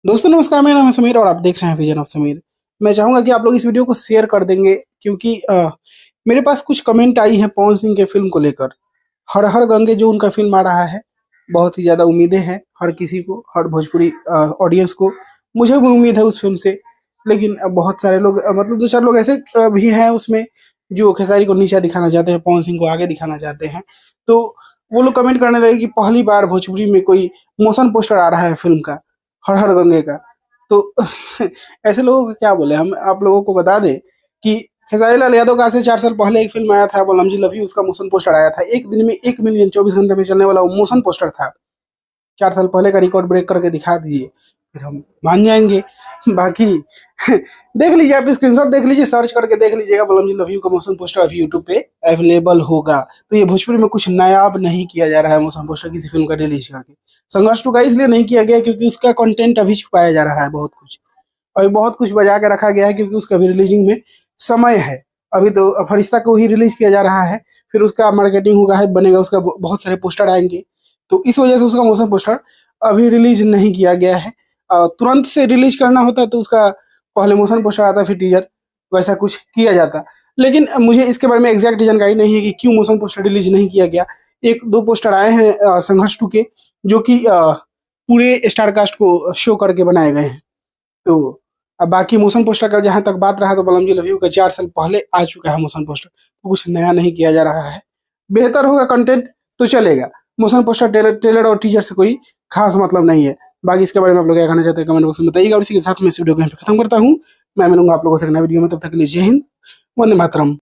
दोस्तों नमस्कार, मेरा नाम है समीर और आप देख रहे हैं विजन ऑफ समीर। मैं चाहूंगा कि आप लोग इस वीडियो को शेयर कर देंगे क्योंकि मेरे पास कुछ कमेंट आई है पवन सिंह के फिल्म को लेकर। हर हर गंगे जो उनका फिल्म आ रहा है, बहुत ही ज़्यादा उम्मीदें हैं हर किसी को, हर भोजपुरी ऑडियंस को। मुझे भी उम्मीद है उस फिल्म से, लेकिन बहुत सारे लोग मतलब दो चार लोग ऐसे भी हैं उसमें जो खेसारी को नीचा दिखाना चाहते हैं, पवन सिंह को आगे दिखाना चाहते हैं। तो वो लोग कमेंट करने लगे कि पहली बार भोजपुरी में कोई मोशन पोस्टर आ रहा है फिल्म का, हर हर गंगे का। तो ऐसे लोगों को क्या बोले हम, आप लोगों को बता दें कि खेसारी लाल यादव का आज से 4 साल पहले एक फिल्म आया था बलराम जी लव यू, उसका मोशन पोस्टर आया था। एक दिन में 1 मिलियन 24 घंटे में चलने वाला वो मोशन पोस्टर था। 4 साल पहले का रिकॉर्ड ब्रेक करके दिखा दीजिए, फिर हम मान जाएंगे। बाकी देख लीजिए, आप स्क्रीनशॉट देख लीजिए, सर्च करके देख लीजिएगा, बलराम जी लव यू का मोशन पोस्टर अभी यूट्यूब पे अवेलेबल होगा। तो ये भोजपुरी में कुछ नायाब नहीं किया जा रहा है मोशन पोस्टर किसी फिल्म का रिलीज करके। संघर्ष टू का इसलिए नहीं किया गया क्योंकि उसका कंटेंट अभी छुपाया जा रहा है बहुत कुछ, और बहुत कुछ बजा के रखा गया है क्योंकि उसका भी रिलीजिंग में समय है। अभी तो फरिश्ता को ही रिलीज किया जा रहा है, फिर उसका मार्केटिंग होगा, है बनेगा, उसका बहुत सारे पोस्टर आएंगे। तो इस वजह से उसका मोशन पोस्टर अभी रिलीज नहीं किया गया है। तुरंत से रिलीज करना होता तो उसका पहले मोशन पोस्टर आता, फिर टीजर, वैसा कुछ किया जाता। लेकिन मुझे इसके बारे में एग्जैक्ट जानकारी नहीं है कि क्यों मोशन पोस्टर रिलीज नहीं किया गया। एक दो पोस्टर आए हैं संघर्ष टू के, जो कि पूरे स्टार कास्ट को शो करके बनाए गए हैं। तो अब बाकी मोशन पोस्टर का जहां तक बात रहा, तो बलराम जी लव यू का 4 साल पहले आ चुका है मोशन पोस्टर, तो कुछ नया नहीं किया जा रहा है। बेहतर होगा कंटेंट तो चलेगा, मोशन पोस्टर ट्रेलर और टीजर से कोई खास मतलब नहीं है। बाकी इसके बारे में आप लोग क्या कहना चाहते हैं कमेंट बॉक्स में बताइएगा। और इसी के साथ मैं इस वीडियो को यहाँ पे खत्म करता हूँ। मैं मिलूंगा आप लोगों से एक नए वीडियो में, तब तक के लिए जय हिंद, वंदे मातरम।